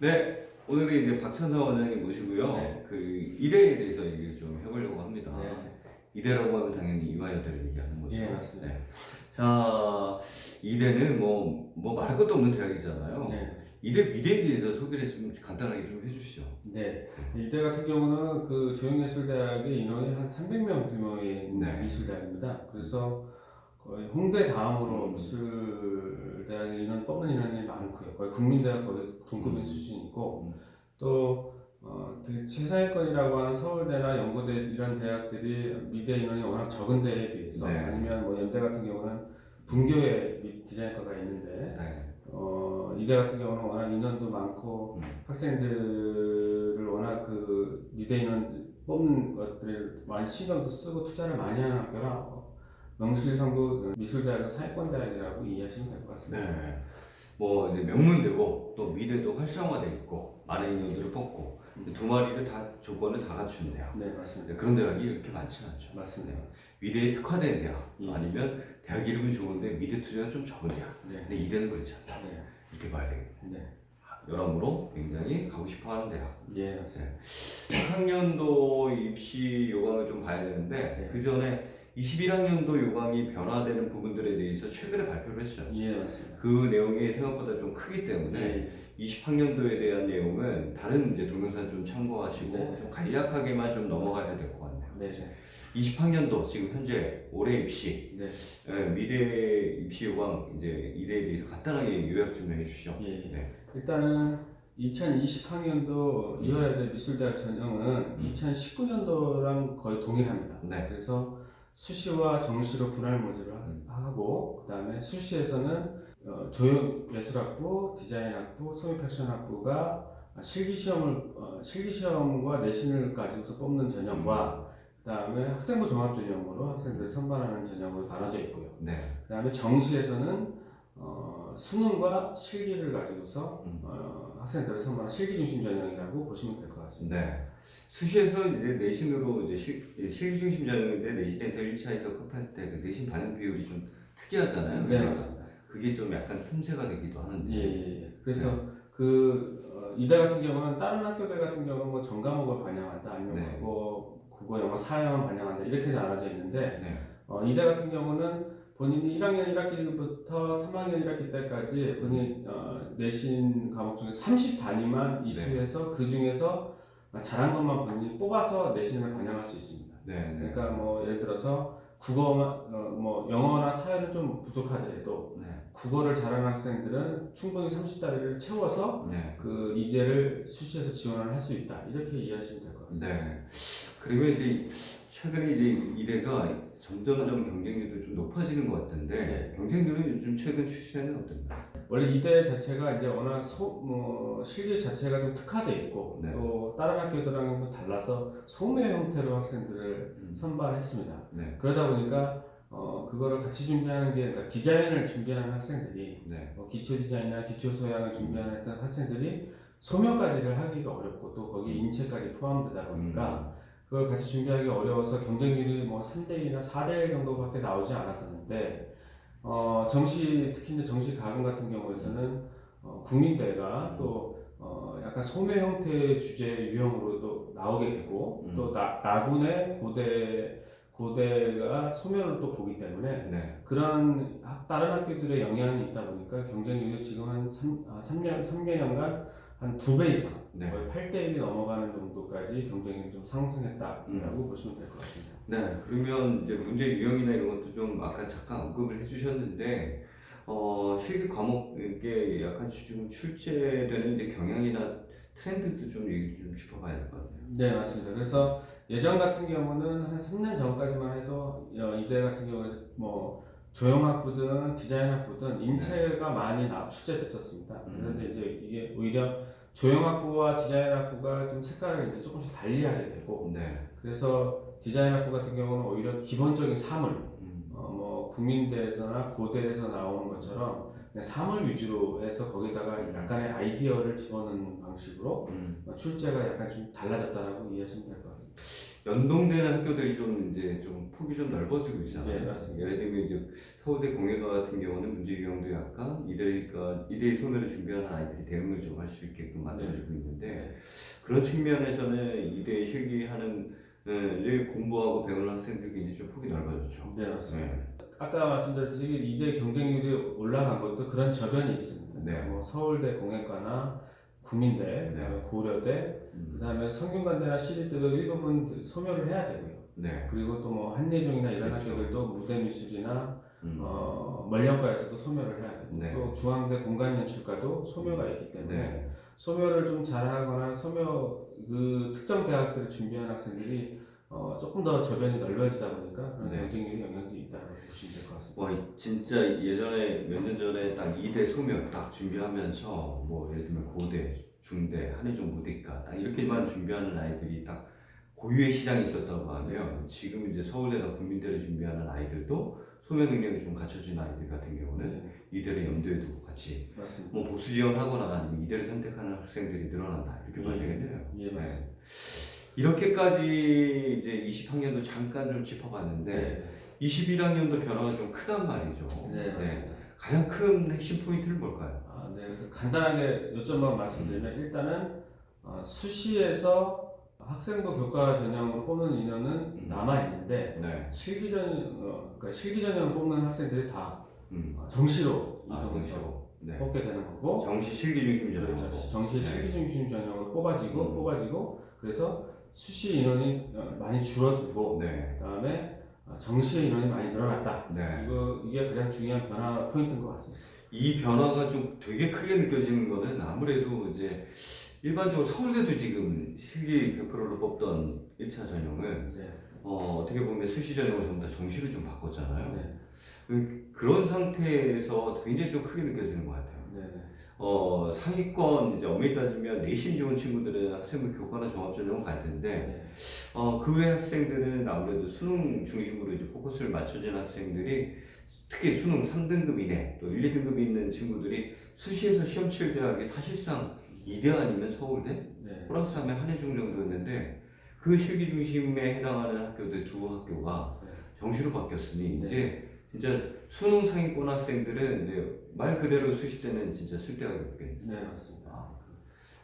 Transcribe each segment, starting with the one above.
네, 오늘은 이제 박찬서 원장님 모시고요. 네. 그 이대에 대해서 얘기를 좀 해보려고 합니다. 네. 이대라고 하면 당연히 이화여대를 얘기하는 거죠. 예, 맞습니다. 네. 자, 이대는 뭐 말할 것도 없는 대학이잖아요. 네. 이대 미래에 대해서 소개를 좀 간단하게 좀 해주시죠. 네. 이대 같은 경우는 그 조형예술대학의 인원이 한 300명 규모의 네. 미술대학입니다. 그래서 거의 홍대 다음으로 미술대학의 뽑는 인원이 많고요. 거의 국민대학 거의 동급인 수준이고 또 되게 최상위권이라고 하는 서울대나 연고대 이런 대학들이 미대 인원이 워낙 적은 데에 비해서 네. 아니면 뭐 연대 같은 경우는 분교에 디자인과가 있는데 네. 이대 같은 경우는 워낙 인원도 많고 학생들을 워낙 그 미대 인원 뽑는 것들을 많이 신경도 쓰고 투자를 많이 하는 학교라 명실상부 미술대학의 상위권대학이라고 이해하시면 될 것 같습니다. 네. 뭐 이제 명문대고 또 미대도 활성화돼 있고 많은 인원들을 뽑고 두 마리를 다 조건을 다 갖추는 대학. 네, 맞습니다. 그런 대학이 이렇게 많지 않죠. 맞습니다. 미대에 특화된 대학 예. 아니면 대학 이름이 좋은데 미대 투자가 좀 적은 대학. 네. 근데 이대는 그렇지 않다. 네. 이렇게 봐야 되겠네. 네. 여러모로 굉장히 가고 싶어하는 대학. 예, 맞습니다. 1학년도 입시 요강을 좀 봐야 되는데 네. 그 전에 21학년도 요강이 변화되는 부분들에 대해서 최근에 발표를 했어요. 예, 맞습니다. 그 내용이 생각보다 좀 크기 때문에 예. 20학년도에 대한 내용은 다른 이제 동영상 좀 참고하시고 네. 좀 간략하게만 좀 넘어가야 될 것 같네요. 네. 20학년도 지금 현재 올해 입시 네. 미대 입시 요강 이제 이대에 대해서 간단하게 요약 좀 해주시죠. 예. 네. 일단은 2020학년도 이화여대 미술대학 전형은 2019년도랑 거의 동일합니다. 네. 그래서 수시와 정시로 분할 모집을 하고 그 다음에 수시에서는 조형예술학부, 디자인학부, 소미패션학부가 실기시험과 내신을 가지고서 뽑는 전형과 그 다음에 학생부 종합전형으로 학생들을 선발하는 전형으로 나눠져 있고요. 네. 그 다음에 정시에서는 수능과 실기를 가지고서 학생들을 선발하는 실기 중심 전형이라고 보시면 될 것 같습니다. 네. 수시에서 이제 내신으로 이제 실기 중심 전형인데 내신에서 1차에서 컷할 때 그 내신 반영 비율이 좀 특이하잖아요. 네, 맞습니다. 그게 좀 약간 틈새가 되기도 하는데. 예. 그래서 이대 같은 경우는 다른 학교들 같은 경우는 뭐 전과목을 반영한다 아니면 네. 국어, 영어, 사회만 반영한다 이렇게 나눠져 있는데 네. 이대 같은 경우는 본인이 1학년 1학기부터 3학년 1학기 때까지 본인이 내신 과목 중에 30단위만 이수해서 그 중에서 잘한 것만 본인이 뽑아서 내신을 반영할 수 있습니다. 네. 그러니까 뭐 예를 들어서 국어나 뭐 영어나 사회는 좀 부족하더라도 네. 국어를 잘하는 학생들은 충분히 30단위를 채워서 네. 그 이대를 수시에서 지원을 할 수 있다 이렇게 이해하시면 될 것 같습니다. 네. 그리고 이제 최근에 이제 이대가 점점점 경쟁률도 좀 높아지는 것 같은데 네. 경쟁률은 요즘 최근 추세는 어떤가요? 원래 이대 자체가 이제 워낙 실기 자체가 좀 특화돼 있고 네. 또 다른 학교들하고는 달라서 소매 형태로 학생들을 선발했습니다. 네. 그러다 보니까 그거를 같이 준비하는 게 그러니까 디자인을 준비하는 학생들이 네. 기초 디자인이나 기초 소양을 준비하는 학생들이 소명까지를 하기가 어렵고 또 거기 인체까지 포함되다 보니까 그걸 같이 준비하기 어려워서 경쟁률이 뭐 3대1이나 4대1 정도밖에 나오지 않았었는데 특히 이제 정시 가금 같은 경우에서는 국민대가 또 약간 소매 형태의 주제 유형으로도 나오게 되고 또 나군의 고대가 소멸을 또 보기 때문에 네. 그런 다른 학교들의 영향이 있다 보니까 경쟁률이 지금 한 3년간 한 2배 이상 네. 거의 8대1이 넘어가는 정도까지 경쟁이 좀 상승했다라고 보시면 될 것 같습니다. 네. 그러면 이제 문제 유형이나 이런 것도 좀 아까 잠깐 언급을 해주셨는데 실기 과목에 약간 지금 출제되는 이제 경향이나 트렌드도 좀 얘기 좀 짚어봐야 될 것 같아요. 네, 맞습니다. 그래서 예전 같은 경우는 한 3년 전까지만 해도 이대 같은 경우는 뭐 조형학부든 디자인학부든 인체가 많이 출제됐었습니다. 그런데 이제 이게 오히려 조형학부와 디자인학부가 좀 색깔을 이제 조금씩 달리하게 되고, 네. 그래서 디자인학부 같은 경우는 오히려 기본적인 사물, 뭐 국민대에서나 고대에서 나오는 것처럼 그냥 사물 위주로 해서 거기다가 약간의 아이디어를 집어넣는 방식으로 출제가 약간 좀 달라졌다라고 이해하시면 될 것 같습니다. 연동되는 학교들이 좀 이제 좀 폭이 좀 넓어지고 있잖아요. 네, 맞습니다. 예를 들면 이제 서울대 공예과 같은 경우는 문제 유형도 약간 이대의 소멸을 준비하는 아이들이 대응을 좀 할 수 있게끔 만들어지고 있는데 네. 그런 측면에서는 이대에 실기하는 를 공부하고 배우는 학생들이 굉장히 좀 폭이 넓어졌죠. 네, 맞습니다. 네. 아까 말씀드렸듯이 이대 경쟁률이 올라간 것도 그런 저변이 있습니다. 네. 뭐 서울대 공예과나 국민대, 그다음에 고려대, 그다음에 성균관대나 시립대도 일부분 소멸을 해야 되고요. 네. 그리고 또 뭐 한예종이나 이런 그렇죠. 학교들도 무대미술이나 멀령과에서도 소멸을 해야 되고 네. 또 중앙대 공간연출과도 소멸가 있기 때문에 네. 소멸을 좀 잘하거나 소멸 그 특정 대학들을 준비하는 학생들이 조금 더 저변이 넓어지다 보니까 그런 네. 경쟁률이 영향이 있다고 보시면 될 것 같습니다. 와, 진짜 예전에 몇 년 전에 딱 이대 소멸 딱 준비하면서 뭐 예를 들면 고대, 중대, 한예종 무대과 딱 이렇게만 준비하는 아이들이 딱 고유의 시장이 있었다고 하네요. 지금 이제 서울대나 국민대를 준비하는 아이들도 소멸 능력이 좀 갖춰진 아이들 같은 경우는 네, 이대를 염두에 두고 같이 맞습니다. 뭐 복수 지원하거나 아니면 이대를 선택하는 학생들이 늘어난다 이렇게 봐야 예, 되겠네요. 예, 맞습니다. 이렇게까지 이제 20학년도 잠깐 좀 짚어봤는데 네, 21학년도 변화가 좀 크단 말이죠. 네, 맞습니다. 가장 큰 핵심 포인트는 뭘까요? 네, 그래서 간단하게 요점만 말씀드리면 일단은 수시에서 학생부 교과 전형으로 뽑는 인원은 남아 있는데 네. 그러니까 실기 전형을 뽑는 학생들이 다 음. 정시로 아, 이동해서 정시로. 네. 뽑게 되는 거고, 정시 실기 중심 전형으로. 그렇죠. 정시 네. 실기 중심 전형으로 뽑아지고 그래서 수시 인원이 많이 줄어들고 네. 그다음에 정시의 인원이 많이 늘어났다. 네. 이게 가장 중요한 변화 포인트인 것 같습니다. 이 변화가 좀 되게 크게 느껴지는 거는 아무래도 이제 일반적으로 서울대도 지금 실기 100%로 뽑던 1차 전형은 네. 어떻게 보면 수시 전형을 전부 다 정시로 좀 바꿨잖아요. 네. 그런 상태에서 굉장히 좀 크게 느껴지는 것 같아요. 네. 네. 상위권 이제 엄밀히 따지면 내신 좋은 친구들은 학생부 교과나 종합전형을 갈 텐데 네. 그 외 학생들은 아무래도 수능 중심으로 이제 포커스를 맞춰진 학생들이 특히 수능 3등급 이내 또 1, 2등급이 있는 친구들이 수시에서 시험 칠 대학이 사실상 이대 아니면 서울대 네. 플러스 하면 한예종 정도였는데 그 실기 중심에 해당하는 학교들 두 학교가 네. 정시로 바뀌었으니 네. 이제 진짜 수능 상위권 학생들은 이제 말 그대로 수시 때는 진짜 쓸데가 없겠네요. 네, 맞습니다.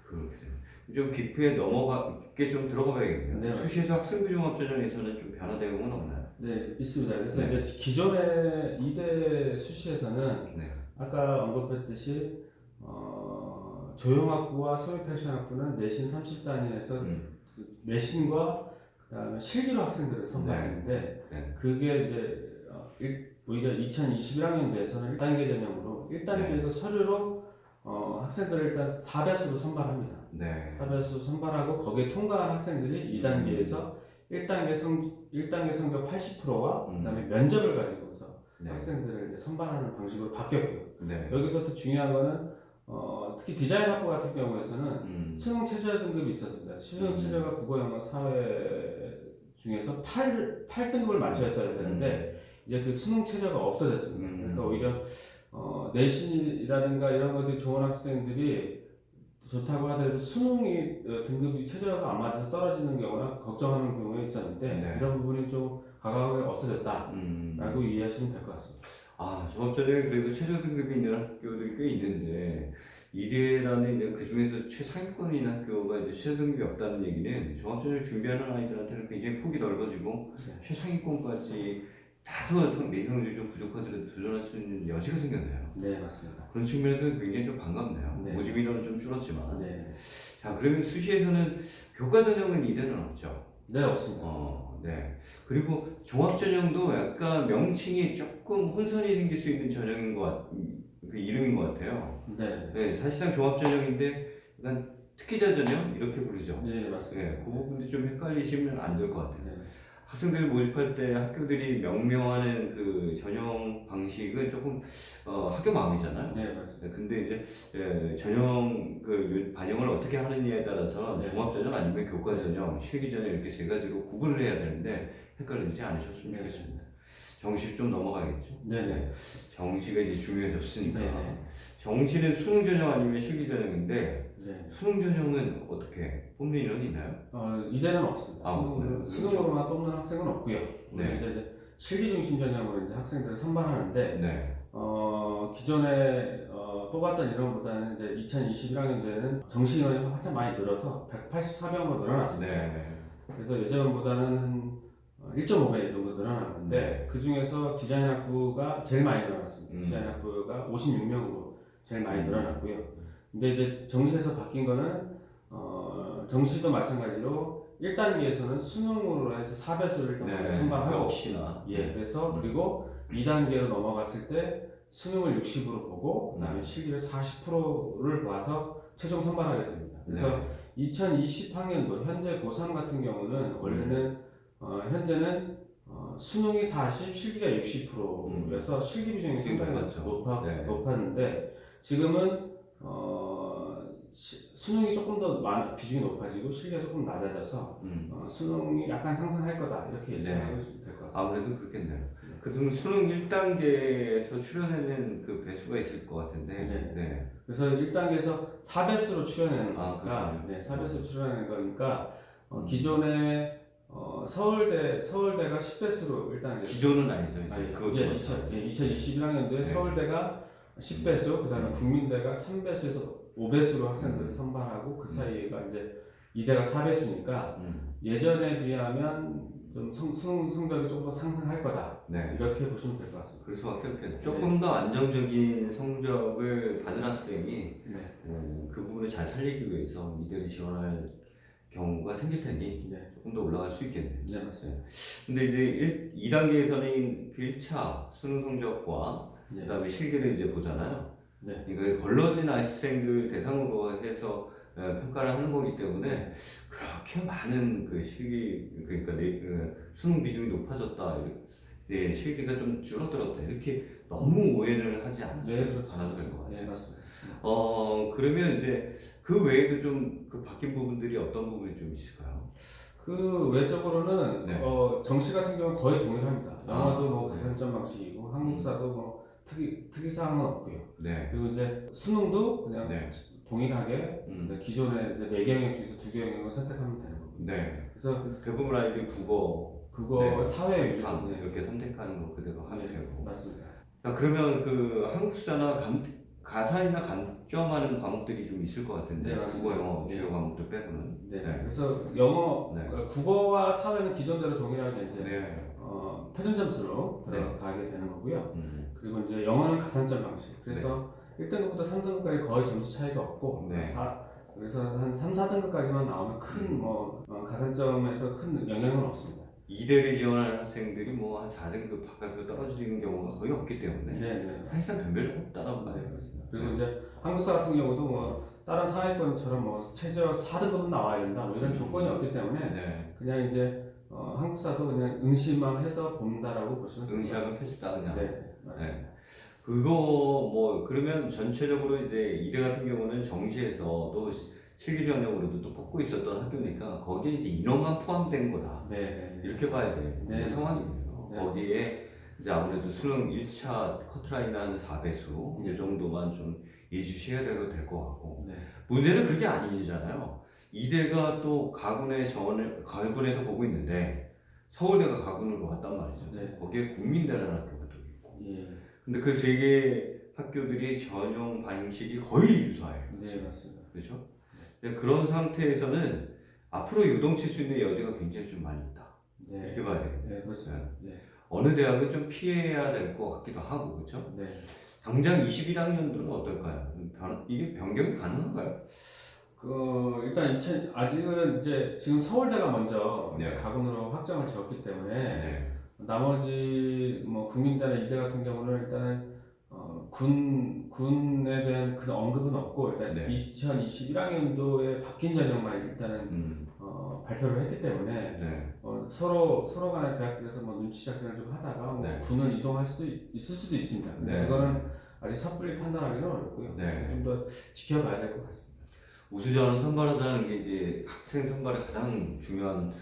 그렇게 돼요. 좀 깊게 좀 들어가 봐야겠네요. 네, 수시에서 학생부 종합전형에서는 좀 변화 대응은 없나요? 네, 있습니다. 그래서 네. 이제 기존의 이대 수시에서는 네. 아까 언급했듯이 조형학부와 소유패션학부는 내신 30단위에서 내신과 그다음에 실기로 학생들을 선발했는데 네. 그게 이제 오히려 2021학년도에서는 1단계 전형으로 1단계에서 서류로 학생들을 일단 4배수로 선발합니다. 네. 4배수 선발하고 거기에 통과한 학생들이 2단계에서 1단계 성적 80%와 그다음에 면접을 가지고서 네. 학생들을 이제 선발하는 방식으로 바뀌었고요. 네. 여기서 또 중요한 거는 특히 디자인학부 같은 경우에서는 수능 최저 등급이 있었습니다. 수능 최저가 국어, 영어, 사회 중에서 8등급을 맞춰야 되는데 이제 그 수능 최저가 없어졌습니다. 그러니까 오히려 내신이라든가 이런 것들이 좋은 학생들이 좋다고 하더라도 수능이 등급이 최저가 안 맞아서 떨어지는 경우나 걱정하는 경우가 있었는데 네. 이런 부분이 좀 과감하게 없어졌다라고 이해하시면 될 것 같습니다. 종합전형에 그래도 최저 등급이 있는 학교들이 꽤 있는데 이대라는 이제 그 중에서 최상위권에 있는 학교가 이제 최저 등급이 없다는 얘기는 종합전형을 준비하는 아이들한테는 굉장히 폭이 넓어지고 최상위권까지 다소 내성적이 좀 부족하더라도 도전할 수 있는 여지가 생겼네요. 네, 맞습니다. 그런 측면에서 굉장히 좀 반갑네요. 네. 모집 인원은 좀 줄었지만. 네, 자, 그러면 수시에서는 교과 전형은 이대는 없죠. 네 없습니다. 네. 그리고 종합 전형도 약간 명칭이 조금 혼선이 생길 수 있는 전형인 그 이름인 것 같아요. 네, 네, 사실상 종합 전형인데 약간 특기자 전형 이렇게 부르죠. 네 맞습니다. 네, 그 부분도 좀 헷갈리시면 안 될 것 같아요. 네. 학생들 모집할 때 학교들이 명명하는 그 전형 방식은 조금 학교 마음이잖아요. 네, 맞습니다. 근데 이제 전형 그 반영을 어떻게 하느냐에 따라서 네. 종합 전형 아니면 교과 전형, 실기 전형 이렇게 세 가지로 구분을 해야 되는데 헷갈리지 않으셨으면 네. 좋겠습니다. 정시 좀 넘어가겠죠. 네, 네. 정시가 이제 중요해졌으니까. 네, 네. 정시는 수능 전형 아니면 실기 전형인데 네. 수능 전형은 어떻게 뽑는 인원이 있나요? 이대는 없습니다. 아, 없나요? 수능으로만 뽑는 학생은 없고요. 네. 이제 실기 중심 전형으로 이제 학생들을 선발하는데 네. 기존에 뽑았던 인원보다는 이제 2021학년도에는 정시 인원이 한참 많이 늘어서 184명으로 늘어났습니다. 네. 그래서 예전보다는 한 1.5배 정도 늘어났는데 네. 그 중에서 디자인 학부가 제일 많이 늘어났습니다. 음. 디자인 학부가 56명으로 제일 많이 늘어났고요. 근데 이제 정시에서 바뀐 거는 정시도 마찬가지로 1단계에서는 수능으로 해서 4배수를 일단 네. 선발하고 역시나. 그래서 그리고 2단계로 넘어갔을 때 수능을 60으로 보고 그다음에 실기를 40%를 봐서 최종 선발하게 됩니다. 그래서 2020학년도 현재 고3 같은 경우는 원래는 현재는 수능이 40, 실기가 60%여서 실기 비중이 상당히 높았는데 지금은 수능이 조금 더 비중이 높아지고 실기가 조금 낮아져서 수능이 약간 상승할 거다 이렇게 예상하고 될 것 같습니다. 아무래도 그렇겠네요. 그동안 수능 1단계에서 출연하는 그 배수가 있을 것 같은데. 네. 그래서 1단계에서 4배수로 출연하는 거니까, 4배수로 출연하는 거니까 기존에 서울대가 10배수로 일단 기존은 아니죠. 이제 2021학년도에 서울대가 10배수, 그다음에 국민대가 3배수에서 5배수로 학생들을 선발하고 그 사이가 이제 이대가 4배수니까 예전에 비하면 좀 수능 성적이 조금 더 상승할 거다. 이렇게 보시면 될 것 같습니다. 그럴 수밖에 없겠네요. 조금 더 안정적인 성적을 받은 학생이 그 부분을 잘 살리기 위해서 이대를 지원할 경우가 생길 테니 조금 더 올라갈 수 있겠네요. 네, 맞습니다. 근데 이제 2단계에서는 그 1차 수능 성적과 그다음에 실기를 이제 보잖아요. 이거 걸러진 학생들 대상으로 해서 평가를 하는 거기 때문에 그렇게 많은 그 실기 그러니까 수능 비중이 높아졌다, 실기가 좀 줄어들었다 이렇게 너무 오해를 하지 않아도 될 것 같아요. 네, 맞습니다. 그러면 이제 그 외에도 좀 그 바뀐 부분들이 어떤 부분이 좀 있을까요? 그 외적으로는 정시 같은 경우는 거의 동일합니다. 영어도 뭐 가산점 방식이고 한국사도 뭐 특이사항은 없고요. 그리고 이제 수능도 그냥 동일하게 기존의 이제 4개 영역 중에서 2개 영역을 선택하면 되는 거고요. 그래서 대부분 아이들이 국어, 사회 상 이렇게 선택하는 거 그대로 하면 되고. 맞습니다. 그러면 그 한국사나 가사이나 간점하는 과목들이 좀 있을 것 같은데 국어, 영어 주요 과목들 빼고는. 그래서 영어, 국어와 사회는 기존대로 동일하게 이제 표준 점수로 들어가게 되는 거고요. 그리고 이제 영어는 가산점 방식. 그래서 1등급부터 3등급까지 거의 점수 차이가 없고 그래서 한 3, 4등급까지만 나오면 큰 가산점에서 큰 영향은 없습니다. 이대를 지원하는 학생들이 뭐 한 4등급 바깥으로 떨어지는 경우가 거의 없기 때문에 사실상 변별력 없다라고 말해요. 그리고 이제 한국사 같은 경우도 뭐 다른 사회권처럼 뭐 최저 4등급은 나와야 된다 뭐 이런 조건이 없기 때문에 그냥 이제 한국사도 그냥 응시만 해서 본다라고 보시면 됩니다. 응시하면 패스다 그냥. 맞습니다. 그거 뭐 그러면 전체적으로 이제 이대 같은 경우는 정시에서도 실기 전형으로도 또 뽑고 있었던 학교니까 거기에 이제 인원만 포함된 거다. 이렇게 봐야 되는 상황이네요. 거기에 이제 아무래도 수능 1차 커트라인 한 4배수 이 정도만 좀 예주시해야 될 것 같고 문제는 그게 아니잖아요. 이대가 또 가군에서 보고 있는데 서울대가 가군으로 갔단 말이죠. 거기에 국민대라는 학교가 또 있고 근데 그 세 개 학교들이 전형 방식이 거의 유사해요. 맞습니다. 그렇죠? 그런 상태에서는 앞으로 요동칠 수 있는 여지가 굉장히 좀 많이 있다. 이렇게 봐야 돼요. 그렇습니다. 어느 대학은 좀 피해야 될 것 같기도 하고, 그렇죠? 당장 21학년들은 어떨까요? 이게 변경이 가능한가요? 일단 아직은 이제 지금 서울대가 먼저 가군으로 확정을 지었기 때문에 나머지 뭐 국민대나 이대 같은 경우는 일단은 군에 대한 그 언급은 없고 일단 2021학년도에 바뀐 전형만 일단은 발표를 했기 때문에 서로 간의 대학들에서 뭐 눈치 작전을 좀 하다가 뭐 군을 이동할 수도 있을 수도 있습니다. 근데 그거는 아직 섣불리 판단하기는 어렵고요. 좀 더 지켜봐야 될 것 같습니다. 우수자원 선발하자는 게 이제 학생 선발의 가장 중요한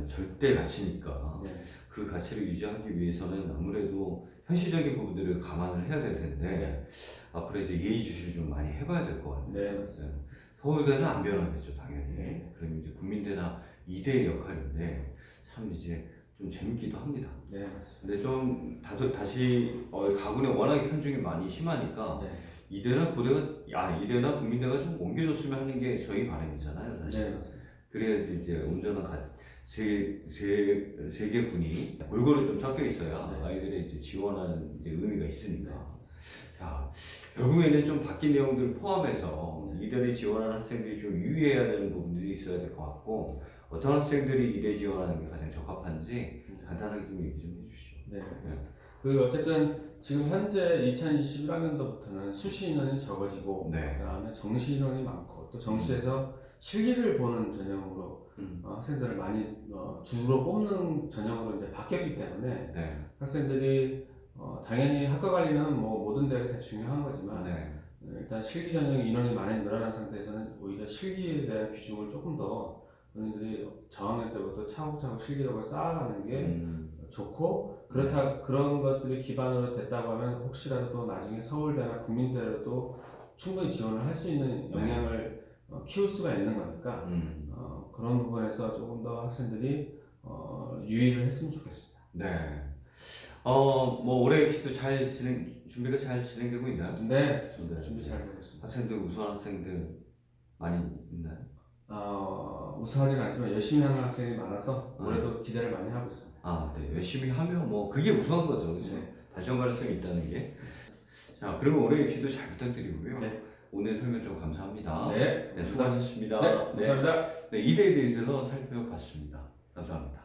절대 가치니까 그 가치를 유지하기 위해서는 아무래도 현실적인 부분들을 감안을 해야 될 텐데 네. 앞으로 이제 예의주시를 좀 많이 해봐야 될 것 같아요. 네, 맞습니다. 서울대는 안 변하겠죠, 당연히. 네. 그럼 이제 국민대나 이대의 역할인데 참 이제 좀 재밌기도 합니다. 네, 맞습니다. 근데 좀 다시 가군에 워낙에 편중이 많이 심하니까 네. 이대나 이대나 국민대가 좀 옮겨줬으면 하는 게 저희 바람이잖아요, 사실. 네, 맞습니다. 그래야지 이제 온전한 세개 군이 골고루 좀 섞여 있어야 네. 아이들의 이제 지원하는 이제 의미가 있으니까. 자, 결국에는 좀 바뀐 내용들을 포함해서 이대를 지원하는 학생들이 좀 유의해야 되는 부분들이 있어야 될 것 같고 어떤 학생들이 이대 지원하는 게 가장 적합한지 간단하게 좀 얘기 좀 해주시죠. 네. 그 어쨌든 지금 현재 2021학년도부터는 수시 인원이 적어지고 네. 그다음에 정시 인원이 많고 또 정시에서 실기를 보는 전형으로 학생들을 많이 주로 뽑는 전형으로 이제 바뀌었기 때문에 네. 학생들이 당연히 학과 관리는 뭐 모든 대학이 다 중요한 거지만 네. 일단 실기 전형 인원이 많이 늘어난 상태에서는 오히려 실기에 대한 비중을 조금 더 본인들이 저학년 때부터 차곡차곡 실기력을 쌓아가는 게 좋고 그런 것들이 기반으로 됐다고 하면 혹시라도 또 나중에 서울대나 국민대라도 충분히 지원을 할 수 있는 영향을 키울 수가 있는 거니까 그런 부분에서 조금 더 학생들이 유의를 했으면 좋겠습니다. 네. 뭐 올해 입시도 준비가 잘 진행되고 있나요? 네, 준비 잘 되고 있습니다. 학생들 우수한 학생들 많이 있나요? 우수하지는 않지만 열심히 하는 학생이 많아서 올해도 기대를 많이 하고 있습니다. 네. 열심히 하면 뭐 그게 우수한 거죠, 그렇죠? 네. 발전 가능성이 있다는 게. 자, 그러면 올해 입시도 잘 부탁드리고요. 네. 오늘 설명 좀 감사합니다. 네, 수고하셨습니다. 네, 감사합니다. 네, 이대에 대해서 살펴봤습니다. 감사합니다.